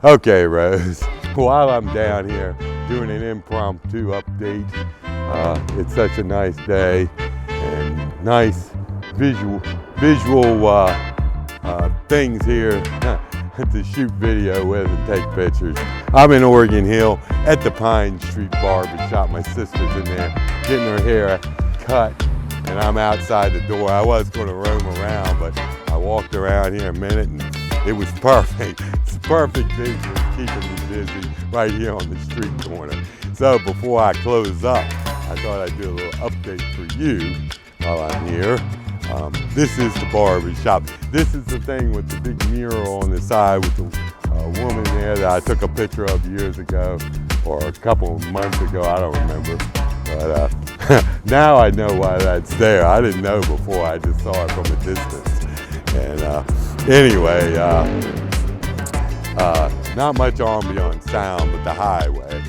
Okay, Rose, while I'm down here doing an impromptu update, it's such a nice day and nice visual things here to shoot video with and take pictures. I'm in Oregon Hill at the Pine Street Barbershop. My sister's in there getting her hair cut, and I'm outside the door. I was going to roam around, but I walked around here a minute and it was perfect. It's perfect business, keeping me busy right here on the street corner. So before I close up, I thought I'd do a little update for you while I'm here. This is the barbershop. This is the thing with the big mural on the side with the woman there that I took a picture of years ago, or a couple of months ago, I don't remember. But now I know why that's there. I didn't know before, I just saw it from a distance. And anyway, not much ambiance sound, but the highway.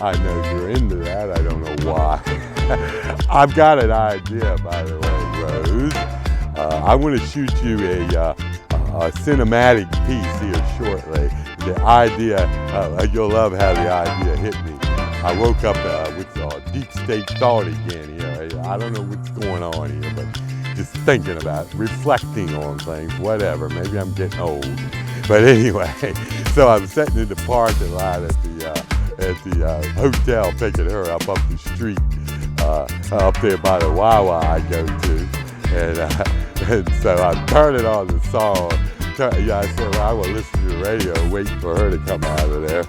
I know you're into that, I don't know why. I've got an idea, by the way, Rose. I want to shoot you a cinematic piece here shortly. The idea, you'll love how the idea hit me. I woke up with deep state thought again here. I don't know what's going on here, but just thinking about it, reflecting on things, whatever. Maybe I'm getting old. But anyway, so I'm sitting in the parking lot at the hotel picking her up the street, up there by the Wawa I go to. And so I'm turning on the song. I said, well, I will listen to the radio, waiting for her to come out of there.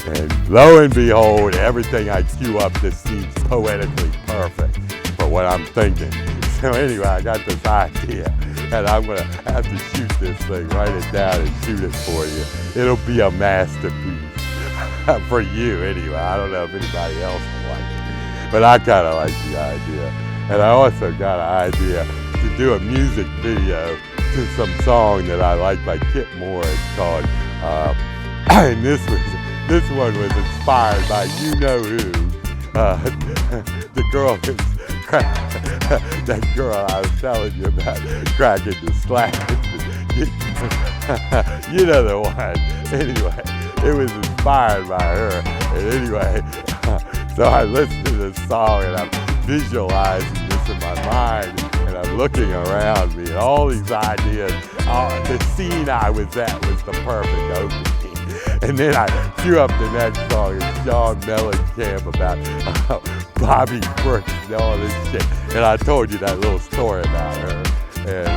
And lo and behold, everything I cue up just seems poetically perfect for what I'm thinking. So anyway, I got this idea, and I'm gonna have to shoot this thing, write it down and shoot it for you. It'll be a masterpiece for you anyway. I don't know if anybody else will like it, but I kinda like the idea. And I also got an idea to do a music video to some song that I like by Kit Moore. It's called, and this one was inspired by you know who, the girl that girl I was telling you about, cracking the slab. You know the one. Anyway, it was inspired by her. And anyway, so I listened to this song and I'm visualizing this in my mind, and I'm looking around me and all these ideas. The scene I was at was the perfect opening. And then I cue up the next song, it's John Mellencamp about Bobby Brooks and all this shit. And I told you that little story about her. And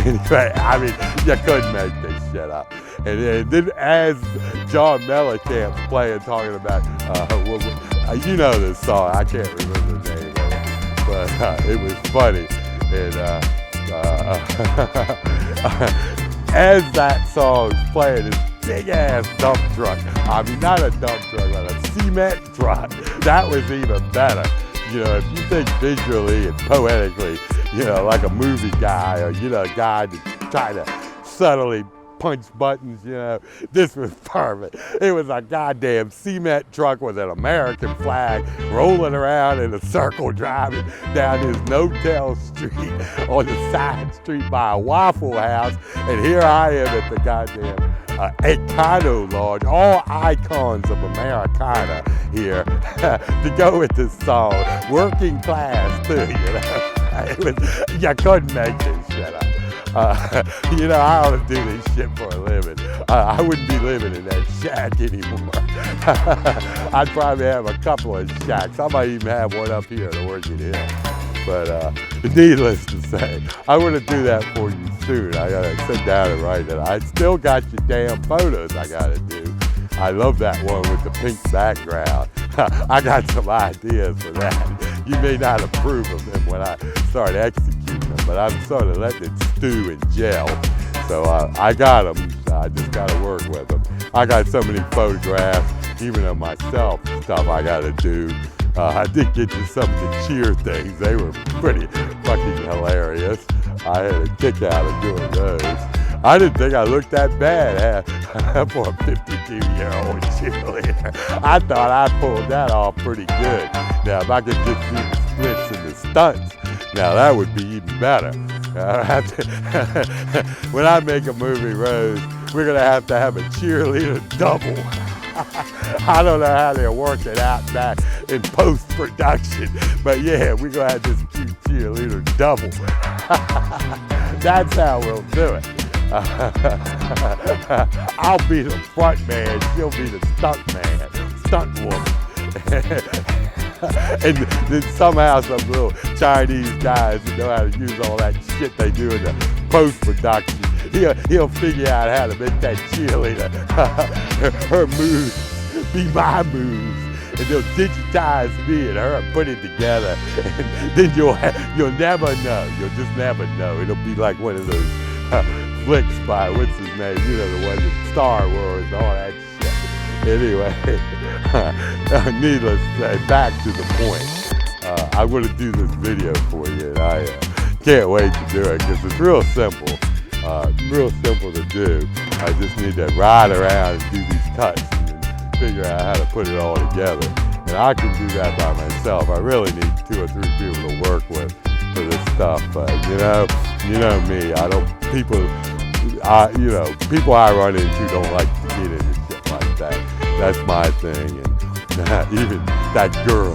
anyway, I mean, you couldn't make this shit up. And then as John Mellencamp's playing, talking about, you know this song, I can't remember the name of it, but it was funny. And as that song's playing, this big ass dump truck. I mean, not a dump truck, but a cement truck. That was even better. You know, if you think visually and poetically, you know, like a movie guy, or, you know, a guy that's trying to subtly punch buttons, you know, this was perfect. It was a goddamn cement truck with an American flag rolling around in a circle, driving down this no-tell street on the side street by a Waffle House, and here I am at the goddamn Econo Lodge, all icons of Americana here to go with this song. Working class too, you know. You couldn't make this shit up. You know, I ought to do this shit for a living. I wouldn't be living in that shack anymore. I'd probably have a couple of shacks. I might even have one up here in Oregon Hill. But needless to say, I want to do that for you soon. I gotta sit down and write it. I still got your damn photos I gotta do. I love that one with the pink background. I got some ideas for that. You may not approve of them when I start executing them, but I'm sort of letting it stew and gel. So I got them. I just got to work with them. I got so many photographs, even of myself, stuff I got to do. I did get to some of the cheer things. They were pretty fucking hilarious. I had a kick out of doing those. I didn't think I looked that bad for a 52-year-old cheerleader. I thought I pulled that off pretty good. Now, if I could just do the splits and the stunts, now that would be even better. When I make a movie, Rose, we're going to have a cheerleader double. I don't know how they'll work it out back in post-production, but yeah, we're going to have this cute cheerleader double. That's how we'll do it. I'll be the front man, she'll be the stunt woman. And then somehow some little Chinese guys who know how to use all that shit they do in the post-production, he'll figure out how to make that cheerleader, her moves be my moves. And they'll digitize me and her and put it together. And then you'll never know. You'll just never know. It'll be like one of those flicks by, what's his name? You know, the one with Star Wars and all that shit. Anyway, needless to say, back to the point. I'm going to do this video for you, and I can't wait to do it because it's real simple to do. I just need to ride around and do these cuts and figure out how to put it all together. And I can do that by myself. I really need 2 or 3 people to work with for this stuff. You know me. People I run into don't like to get into shit like that. That's my thing. And even that girl,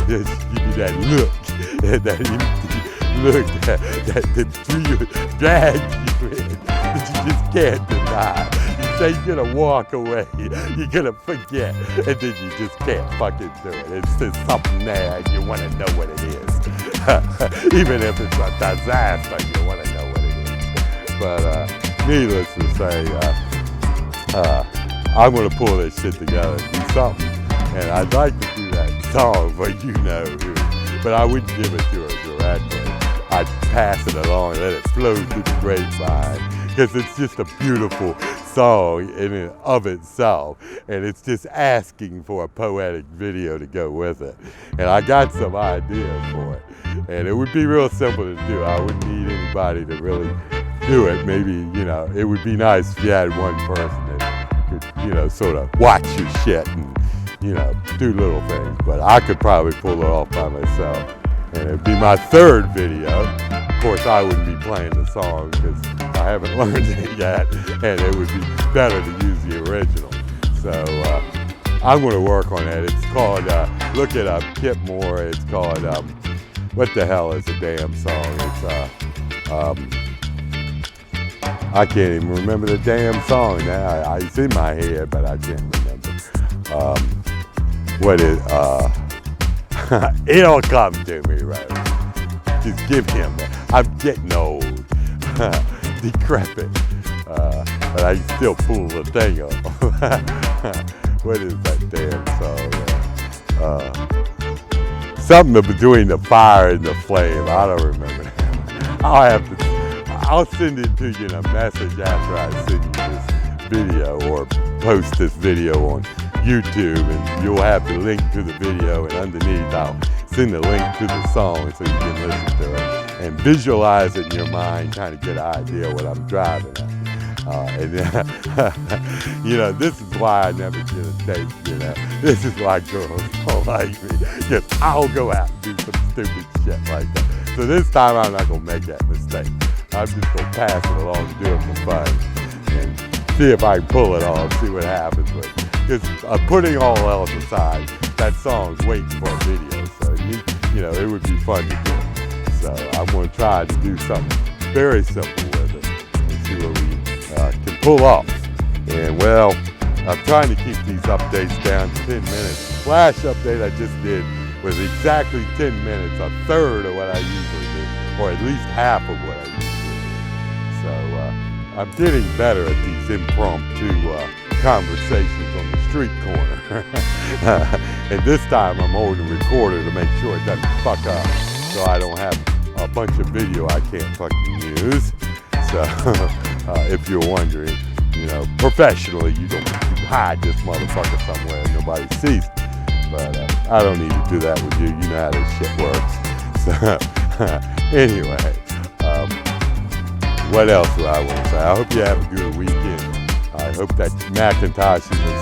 give me that look, that drags you in, that you just can't deny. You say you're gonna walk away, you're gonna forget, and then you just can't fucking do it. It's just something there, and you wanna know what it is. Even if it's a disaster, you wanna know what it is. But needless to say, I'm going to pull this shit together and do something. And I'd like to do that song for you know who, but I wouldn't give it to her directly. I'd pass it along and let it flow through the grapevine, because it's just a beautiful song in and of itself, and it's just asking for a poetic video to go with it. And I got some ideas for it, and it would be real simple to do. I wouldn't need anybody to really do it. Maybe, it would be nice if you had one person that could, sort of watch your shit and, do little things. But I could probably pull it off by myself. And it'd be my 3rd video. Of course, I wouldn't be playing the song because I haven't learned it yet. And it would be better to use the original. So I'm going to work on that. It's called, look it up, Kip Moore. It's called, what the hell is the damn song? It's, I can't even remember the damn song now. It's in my head, but I can't remember. It'll come to me, right? Just give him that. I'm getting old, decrepit, but I can still pull the thing off. What is that damn song? Something between the fire and the flame. I don't remember that. I'll send it to you in a message after I send you this video, or post this video on YouTube, and you'll have the link to the video, and underneath I'll send the link to the song so you can listen to it and visualize it in your mind, kind of get an idea what I'm driving at. This is why I never get a date, This is why girls don't like me, because I'll go out and do some stupid shit like that. So this time I'm not going to make that mistake. I'm just going to pass it along and do it for fun and see if I can pull it off, see what happens with it. Because putting all else aside, that song's waiting for a video, so it would be fun to do. So I'm going to try to do something very simple with it and see what we can pull off. And well, I'm trying to keep these updates down to 10 minutes. Last update I just did was exactly 10 minutes, a third of what I usually do, or at least half of what I usually do. So I'm getting better at these impromptu conversations on the street corner. And this time I'm holding a recorder to make sure it doesn't fuck up, so I don't have a bunch of video I can't fucking use. So if you're wondering, you know, professionally, you hide this motherfucker somewhere and nobody sees it. But I don't need to do that with you. You know how this shit works. So anyway, what else do I want to say? I hope you have a good weekend. I hope that Macintosh isn't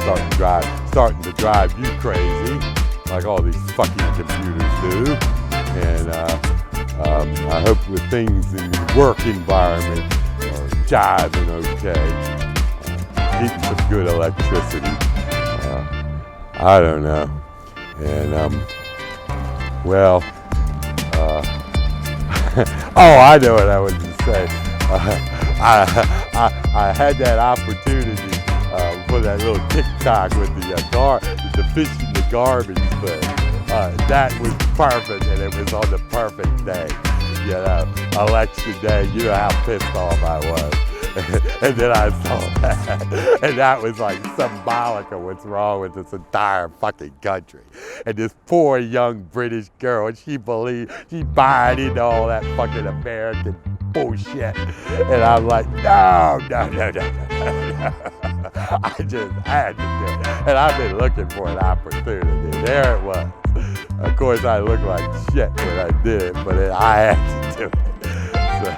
starting to drive you crazy, like all these fucking computers do. And I hope the things in the work environment are jiving okay, getting some good electricity. I don't know. And well, oh, I know what I was going to say. I had that opportunity for that little TikTok with the fish in the garbage thing. That was perfect, and it was on the perfect day. You know, election day. You know how pissed off I was. And then I saw that, and that was like symbolic of what's wrong with this entire fucking country. And this poor young British girl, she buying into all that fucking American bullshit. And I'm like, no. I just had to do it. And I've been looking for an opportunity. There it was. Of course, I looked like shit when I did it, but I had to do it. So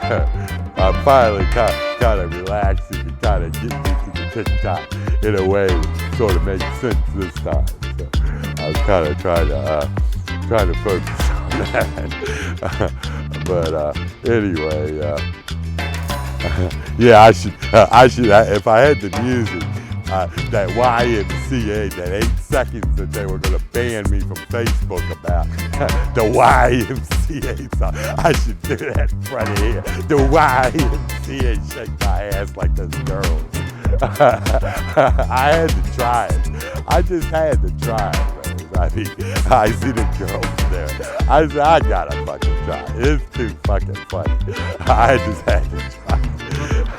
I finally kind of relaxing and kind of getting into the TikTok in a way that sort of makes sense this time. So I was kind of trying to focus on that. But anyway, yeah, I should if I had the music. That YMCA, that 8 seconds that they were going to ban me from Facebook about, the YMCA song. I should do that in front of here. The YMCA, shake my ass like those girls. I had to try it. I just had to try it, Rose. I mean, I see the girls there. I said, I gotta fucking try it. It's too fucking funny. I just had to try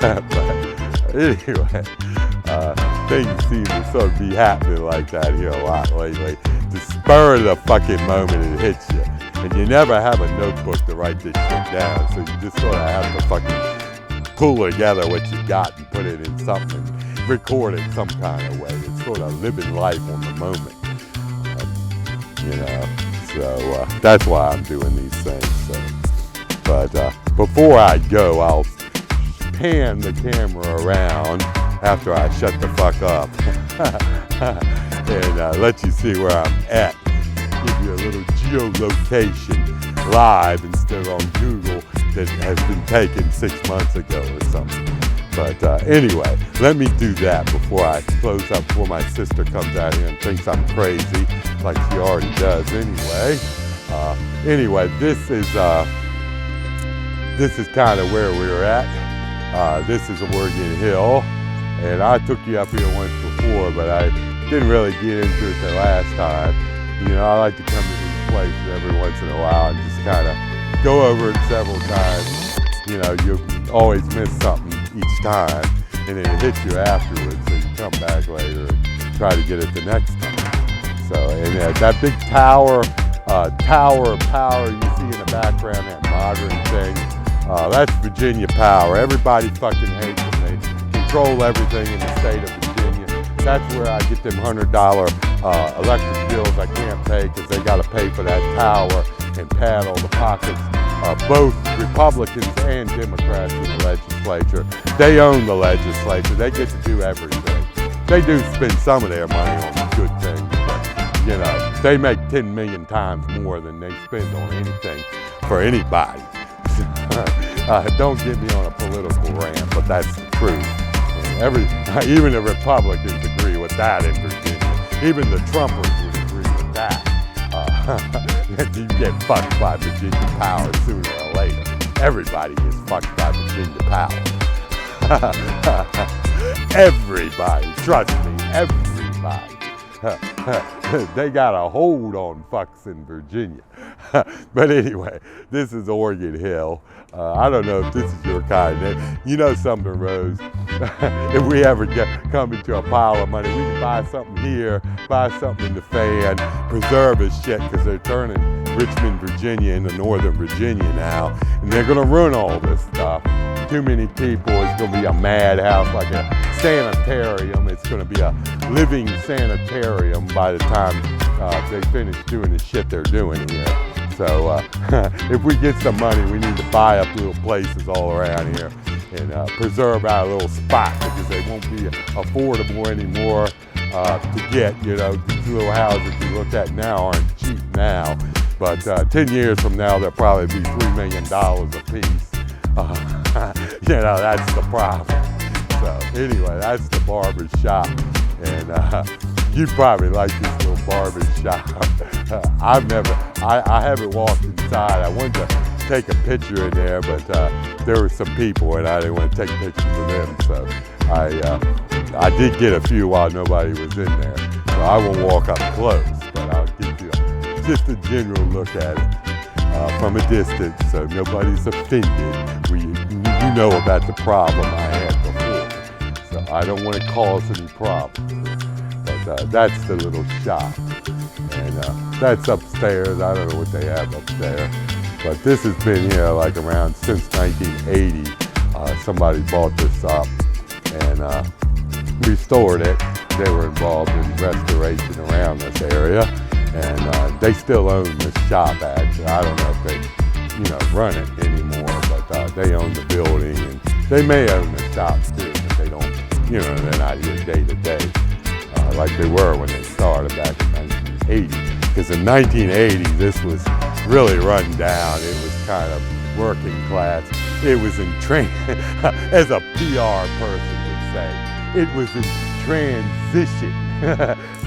it. But anyway. Things seem to sort of be happening like that here a lot lately. The spur of the fucking moment, it hits you. And you never have a notebook to write this shit down, so you just sort of have to fucking pull together what you got and put it in something, record it some kind of way. It's sort of living life on the moment. You know, so that's why I'm doing these things. So. But before I go, I'll pan the camera around after I shut the fuck up and let you see where I'm at. Give you a little geolocation live instead of on Google that has been taken 6 months ago or something. But anyway, let me do that before I close up, before my sister comes out here and thinks I'm crazy, like she already does anyway. Anyway, this is kind of where we're at. This is Oregon Hill. And I took you up here once before, but I didn't really get into it the last time. You know, I like to come to these places every once in a while and just kind of go over it several times. You know, you always miss something each time, and then it hits you afterwards, so you come back later and try to get it the next time. So, and that big tower of power you see in the background, that modern thing, that's Virginia Power. Everybody fucking hates them. They control everything in the state of Virginia. That's where I get them $100 electric bills I can't pay because they got to pay for that tower and pad all the pockets. Both Republicans and Democrats in the legislature. They own the legislature. They get to do everything. They do spend some of their money on good things, but, you know, they make 10 million times more than they spend on anything for anybody. Don't get me on a political rant, but that's the truth. Even the Republicans agree with that in Virginia. Even the Trumpers would agree with that. You get fucked by Virginia Power sooner or later. Everybody gets fucked by Virginia Power. Everybody, trust me, everybody. They got a hold on fucks in Virginia. But anyway, this is Oregon Hill. I don't know if this is your kind. You know something, Rose? If we ever come into a pile of money, we can buy something here, buy something in the fan, preserve his shit, because they're turning Richmond, Virginia into Northern Virginia now, and they're going to ruin all this stuff. Too many people, it's going to be a madhouse, like a sanitarium. It's going to be a living sanitarium by the time they finish doing the shit they're doing here. So if we get some money, we need to buy up little places all around here and preserve our little spot, because they won't be affordable anymore to get. You know, these little houses you look at now aren't cheap now, but 10 years from now they'll probably be $3 million a piece. You know, that's the problem. So anyway, that's the barber shop, and you'd probably like this little barber shop. I haven't walked inside. I wanted to take a picture in there, but there were some people and I didn't want to take pictures of them, so I did get a few while nobody was in there. So I won't walk up close, but I'll give you just a general look at it from a distance, so nobody's offended. You know about the problem I had before, so I don't want to cause any problems. But that's the little shop, and that's upstairs. I don't know what they have upstairs, but this has been here like around since 1980. Somebody bought this up and restored it. They were involved in restoration around this area, and they still own this shop. Actually, I don't know if they, run it anymore, but they own the building, and they may own the shop too, but they don't. They're not here day to day like they were when they started back in 1980. Because in 1980, this was really run down. It was kind of working class. It was in as a PR person would say, it was in transition.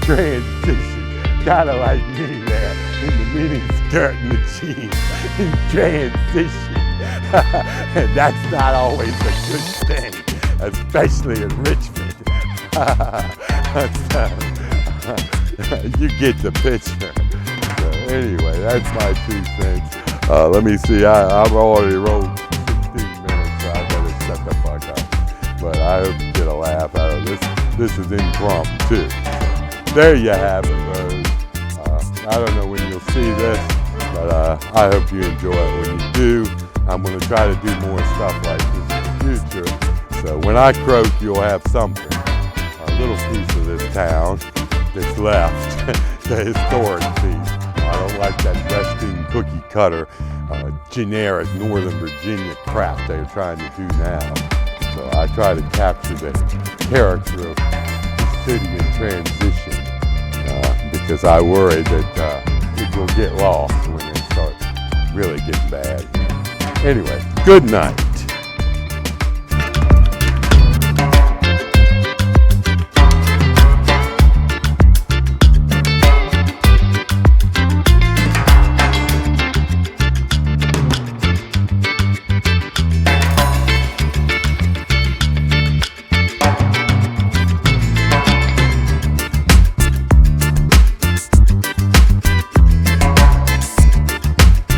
Transition. Kind of like me there, in the mini skirt and the jeans, in transition. And that's not always a good thing, especially in Richmond. You get the picture. So anyway, that's my 2 cents. Let me see, I've already rolled 16 minutes, so I better shut the fuck up. But I hope you get a laugh out of this. This is impromptu. There you have it, Rose. I don't know when you'll see this, but I hope you enjoy it when you do. I'm going to try to do more stuff like this in the future. So when I croak, you'll have something. A little piece of this town that's left, the historic piece. I don't like that Western cookie cutter, generic Northern Virginia crap they're trying to do now. So I try to capture the character of the city in transition, because I worry that it will get lost when it starts really getting bad. Anyway, good night.